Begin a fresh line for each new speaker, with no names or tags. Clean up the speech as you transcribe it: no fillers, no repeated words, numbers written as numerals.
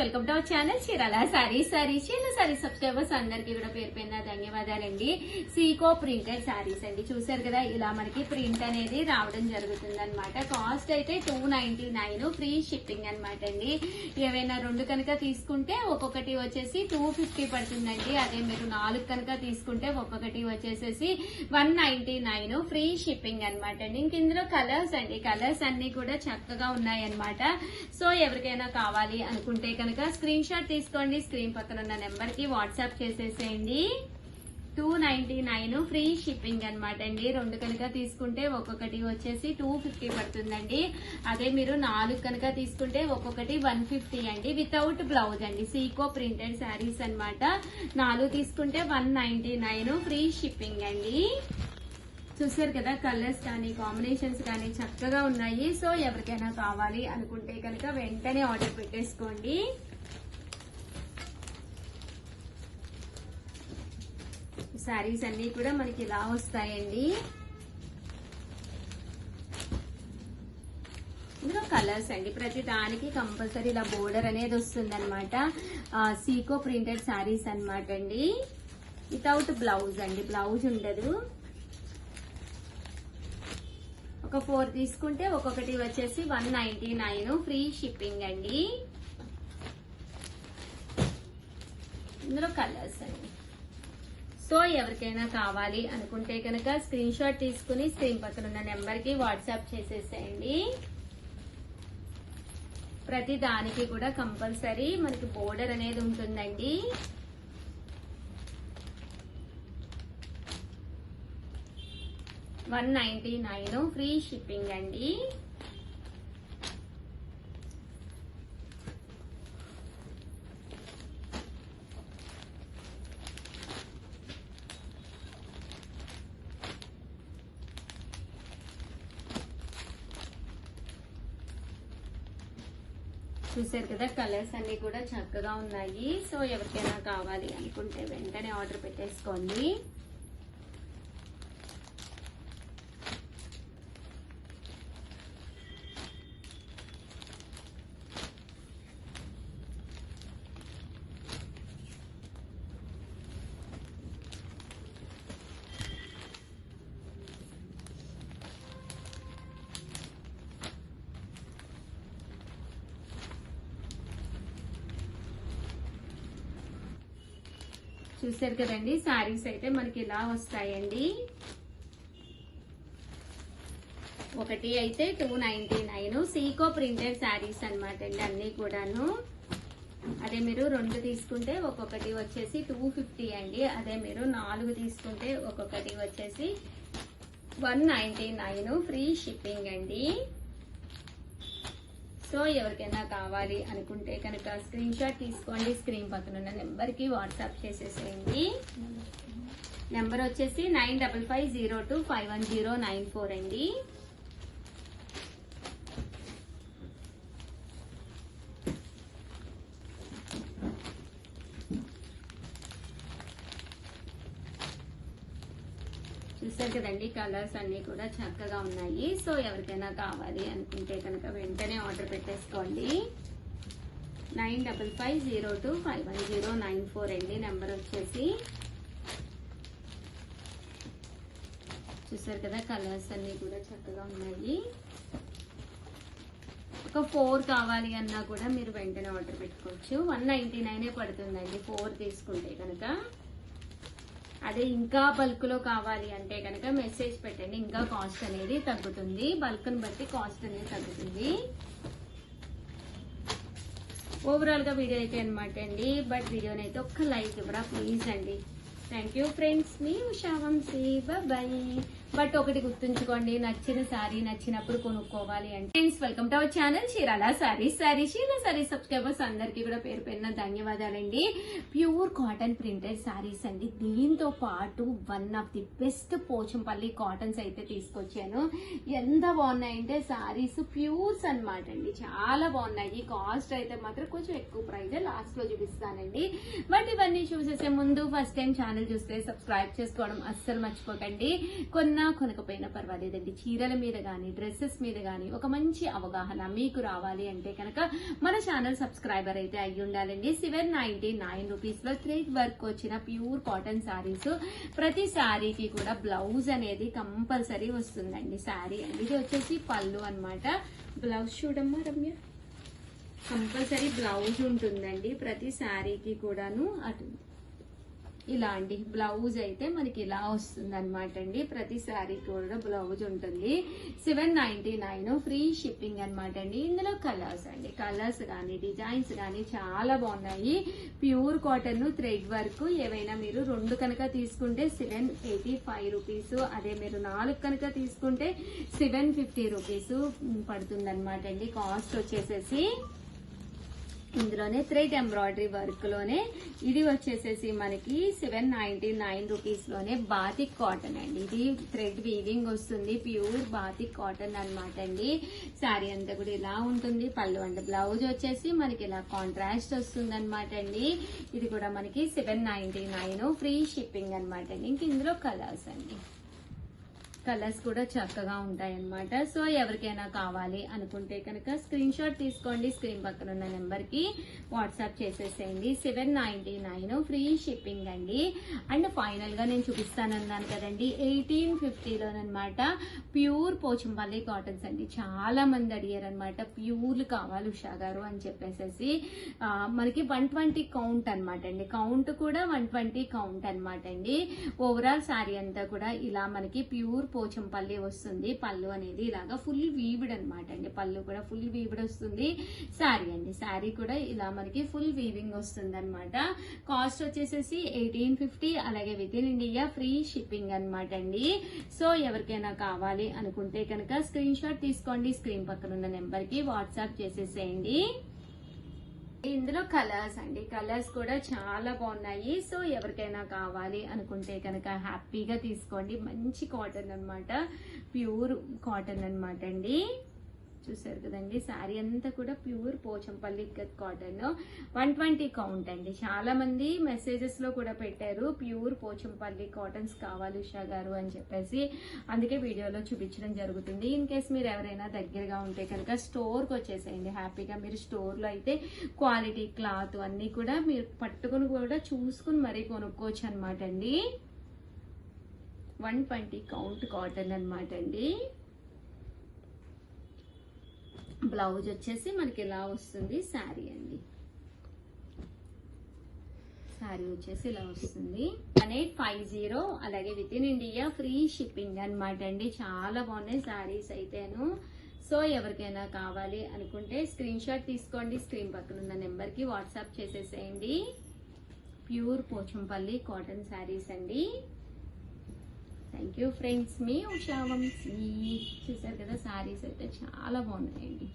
Welcome to our channel Chirala sarees. Chirala sarees subscribers అందరికీ కూడా పేరు పైన ధన్యవాదాలండి. సీకో ప్రింటెడ్ సారీస్ అండి. చూసారు కదా, ఇలా మనకి ప్రింట్ అనేది రావడం జరుగుతుంది అనమాట. కాస్ట్ అయితే 299, ఫ్రీ షిప్పింగ్ అనమాట అండి. ఏవైనా రెండు కనుక తీసుకుంటే ఒక్కొక్కటి వచ్చేసి 250 పడుతుందండి. అదే మీరు 4 కనుక తీసుకుంటే ఒక్కొక్కటి వచ్చేసేసి 199, ఫ్రీ షిప్పింగ్ అనమాట అండి. ఇంక ఇందులో కలర్స్ అండి, కలర్స్ అన్ని కూడా చక్కగా ఉన్నాయన్నమాట. సో ఎవరికైనా కావాలి అనుకుంటే కనుక స్క్రీన్ షాట్ తీసుకోండి. స్క్రీన్ పక్కన ఉన్న నెంబర్ కి వాట్సాప్ చేసేసేయండి. 299, ఫ్రీ షిప్పింగ్ అనమాట అండి. రెండు కనుక తీసుకుంటే ఒక్కొక్కటి వచ్చేసి 250 పడుతుందండి. అదే మీరు 4 కనుక తీసుకుంటే ఒక్కొక్కటి 150 అండి. వితౌట్ బ్లౌజ్ అండి. సీకో ప్రింటెడ్ శారీస్ అనమాట. 4 తీసుకుంటే 199, ఫ్రీ షిప్పింగ్ అండి. చూసారు కదా, కలర్స్ కానీ కాంబినేషన్స్ కానీ చక్కగా ఉన్నాయి. సో ఎవరికైనా కావాలి అనుకుంటే కనుక వెంటనే ఆర్డర్ పెట్టేసుకోండి. శారీస్ అన్ని కూడా మనకి ఇలా వస్తాయండి. ఇందులో కలర్స్ అండి, ప్రతి దానికి కంపల్సరీ ఇలా బోర్డర్ అనేది వస్తుంది అనమాట. సీకో ప్రింటెడ్ శారీస్ అనమాట అండి. వితౌట్ బ్లౌజ్ అండి, బ్లౌజ్ ఉండదు. ఒక 4 తీసుకుంటే ఒక్కొక్కటి వచ్చేసి 199, ఫ్రీ షిప్పింగ్ అండి. ఇందులో కలర్స్ అండి. సో ఎవరికైనా కావాలి అనుకుంటే కనుక స్క్రీన్ షాట్ తీసుకుని స్క్రీన్ పక్కన ఉన్న నెంబర్ కి వాట్సాప్ చేసేసేయండి. ప్రతి దానికి కూడా కంపల్సరీ మనకి బోర్డర్ అనేది ఉంటుందండి. $199, ఫ్రీ షిప్పింగ్ అండి. చూసారు కదా, కలర్స్ అన్ని కూడా చక్కగా ఉన్నాయి. సో ఎవరికైనా కావాలి అనుకుంటే వెంటనే ఆర్డర్ పెట్టేసుకోండి. చూసారు కదండి, శారీస్ అయితే మనకి ఇలా వస్తాయండి. ఒకటి అయితే 299, సీకో ప్రింటెడ్ శారీస్ అనమాట అండి అన్ని కూడాను. అదే మీరు 2 తీసుకుంటే ఒక్కొక్కటి వచ్చేసి 250 అండి. అదే మీరు 4 తీసుకుంటే ఒక్కొక్కటి వచ్చేసి 199, ఫ్రీ షిప్పింగ్ అండి. సో ఎవరికైనా కావాలి అనుకుంటే కనుక స్క్రీన్ షాట్ తీసుకోండి. స్క్రీన్ పక్కన ఉన్న నెంబర్ కి వాట్సాప్ చేసేసేయండి. నెంబర్ వచ్చేసి 9550251094 అండి. చూసారు కదండి, కలర్స్ అన్ని కూడా చక్కగా ఉన్నాయి. సో ఎవరికైనా కావాలి అనుకుంటే కనుక వెంటనే ఆర్డర్ పెట్టేసుకోండి. 9550251094 అండి నెంబర్ వచ్చేసి. చూసారు కదా, కలర్స్ అన్ని కూడా చక్కగా ఉన్నాయి. ఒక 4 కావాలి అన్నా కూడా మీరు వెంటనే ఆర్డర్ పెట్టుకోవచ్చు. 199 పడుతుందండి 4 తీసుకుంటే కనుక. అదే ఇంకా బల్క్ లో కావాలి అంటే కనుక మెసేజ్ పెట్టండి, ఇంకా కాస్ట్ అనేది తగ్గుతుంది. బల్క్ ని బట్టి కాస్ట్ అనేది తగ్గుతుంది. ఓవరాల్ గా వీడియో అయితే అనమాట అండి. బట్ వీడియోని అయితే ఒక్క లైక్ ఇవ్వరా ప్లీజ్ అండి. థ్యాంక్ యూ ఫ్రెండ్స్, మీ ఉషా వంశీ. బాయ్. బట్ ఒకటి గుర్తుంచుకోండి, నచ్చిన శారీ నచ్చినప్పుడు కొనుక్కోవాలి అంటే. Friends, welcome to our channel Chirala sarees. Chirala sarees subscribers అందరికీ కూడా పేరు పేరున ధన్యవాదాలండి. ప్యూర్ కాటన్ ప్రింటెడ్ శారీస్ అండి. దీంతో పాటు one of the best Pochampally cottons అయితే తీసుకొచ్చాను. ఎంత బాగున్నాయంటే శారీస్ ప్యూర్స్ అనమాట అండి, చాలా బాగున్నాయి. కాస్ట్ అయితే మాత్రం కొంచెం ఎక్కువ ప్రైజ్, లాస్ట్ లో చూపిస్తానండి. బట్ ఇవన్నీ చూసేసే ముందు ఫస్ట్ టైం ఛానల్ చూస్తే సబ్స్క్రైబ్ చేసుకోవడం అస్సలు మర్చిపోకండి. కొన్ని కొన్నా కొనకపోయినా పర్వాలేదండి, చీరల మీద కానీ డ్రెస్సెస్ మీద కానీ ఒక మంచి అవగాహన మీకు రావాలి అంటే కనుక మన ఛానల్ సబ్స్క్రైబర్ అయితే అయ్యి ఉండాలండి. 799 రూపీస్ లో థ్రెడ్ వర్క్ వచ్చిన ప్యూర్ కాటన్ శారీస్. ప్రతి శారీకి కూడా బ్లౌజ్ అనేది కంపల్సరీ వస్తుందండి. శారీ అండి, ఇది వచ్చేసి పళ్ళు అన్నమాట. బ్లౌజ్ చూడమ్మా రమ్య, కంపల్సరీ బ్లౌజ్ ఉంటుందండి ప్రతి శారీకి కూడాను. అటు ఇలా అండి బ్లౌజ్ అయితే మనకి ఇలా వస్తుంది అనమాట అండి. ప్రతి శారీకి కూడా బ్లౌజ్ ఉంటుంది. 799 ఫ్రీ షిప్పింగ్ అనమాట అండి. ఇందులో కలర్స్ అండి, కలర్స్ కానీ డిజైన్స్ కానీ చాలా బాగున్నాయి. Pure cotton thread work. ఏవైనా మీరు 2 కనుక తీసుకుంటే 785 రూపీస్, అదే మీరు 4 కనుక తీసుకుంటే 750 రూపీస్ పడుతుంది అనమాట అండి. కాస్ట్ వచ్చేసేసి ఇందులోనే థ్రెడ్ ఎంబ్రాయిడరీ వర్క్ లోనే ఇది వచ్చేసేసి మనకి 799 రూపీస్ లోనే బాతిక్ కాటన్ అండి. ఇది థ్రెడ్ వీవింగ్ వస్తుంది, ప్యూర్ బాతిక్ కాటన్ అన్నమాట అండి. శారీ అంతా కూడా ఇలా ఉంటుంది. పళ్ళు అండి, బ్లౌజ్ వచ్చేసి మనకి ఇలా కాంట్రాస్ట్ వస్తుంది అనమాట అండి. ఇది కూడా మనకి 799 ఫ్రీ షిప్పింగ్ అనమాట అండి. ఇంక ఇందులో కలర్స్ అండి, కలర్స్ కూడా చక్కగా ఉంటాయి అన్నమాట. సో ఎవరికైనా కావాలి అనుకుంటే కనుక స్క్రీన్ షాట్ తీసుకోండి, స్క్రీన్ పక్కన ఉన్న నెంబర్ కి వాట్సాప్ చేసేసేయండి. 799 ఫ్రీ షిప్పింగ్ అండి. అండ్ ఫైనల్ గా నేను చూపిస్తానన్నాను కదండి 1850లోనమాట ప్యూర్ పోచంపల్లి కాటన్స్ అండి. చాలా మంది అడిగారు అనమాట, ప్యూర్లు కావాలి ఉషా గారు అని చెప్పేసి. మనకి 120 కౌంట్ అనమాట అండి. కౌంట్ కూడా 120 కౌంట్ అనమాట అండి. ఓవరాల్ శారీ అంతా కూడా ఇలా మనకి ప్యూర్ పోచంపల్లి వస్తుంది. పళ్ళు అనేది ఇలాగా ఫుల్ వీవ్డ్ అనమాట అండి. పళ్ళు కూడా ఫుల్ వీవ్డ్ వస్తుంది. శారీ అండి, శారీ కూడా ఇలా మనకి ఫుల్ వీవింగ్ వస్తుంది అనమాట. కాస్ట్ వచ్చేసేసి 1850, అలాగే with in India free shipping అనమాట అండి. సో ఎవరికైనా కావాలి అనుకుంటే కనుక స్క్రీన్ షాట్ తీసుకోండి, స్క్రీన్ పక్కన ఉన్న నెంబర్ కి వాట్సాప్ చేసేసేయండి. ఇందులో కలర్స్ అండి, కలర్స్ కూడా చాలా బాగున్నాయి. సో ఎవరికైనా కావాలి అనుకుంటే కనుక హ్యాపీగా తీసుకోండి. మంచి కాటన్ అన్నమాట, ప్యూర్ కాటన్ అన్నమాట అండి. చూసారు కదండి, శారీ అంతా కూడా ప్యూర్ పోచంపల్లి కాటన్. 120 కౌంట్ అండి. చాలా మంది మెసేజెస్ లో కూడా పెట్టారు ప్యూర్ పోచంపల్లి కాటన్స్ కావాలి ఉషా గారు అని చెప్పేసి. అందుకే వీడియోలో చూపించడం జరుగుతుంది. ఇన్ కేస్ మీరు ఎవరైనా దగ్గరగా ఉంటే కనుక స్టోర్ కి వచ్చేసేయండి. హ్యాపీగా మీరు స్టోర్ లో అయితే క్వాలిటీ క్లాత్ అన్ని కూడా మీరు పట్టుకుని కూడా చూసుకుని మరీ కొనుక్కోవచ్చు అనమాట అండి. 120 కౌంట్ కాటన్ అనమాట అండి. బ్లౌజ్ వచ్చేసి మనకి ఇలా వస్తుంది. శారీ అండి, శారీ వచ్చేసి ఇలా వస్తుంది. 1850, అలాగే with in India free shipping అనమాట అండి. చాలా బాగున్నాయి శారీస్ అయితేను. సో ఎవరికైనా కావాలి అనుకుంటే స్క్రీన్ షాట్ తీసుకోండి, స్క్రీన్ పక్కన ఉన్న నెంబర్ కి వాట్సాప్ చేసేసేయండి. ప్యూర్ పోచంపల్లి కాటన్ శారీస్ అండి. థ్యాంక్ యూ ఫ్రెండ్స్, మీ ఉషా వంశీ. చూసారు కదా, శారీస్ అయితే చాలా బాగున్నాయండి.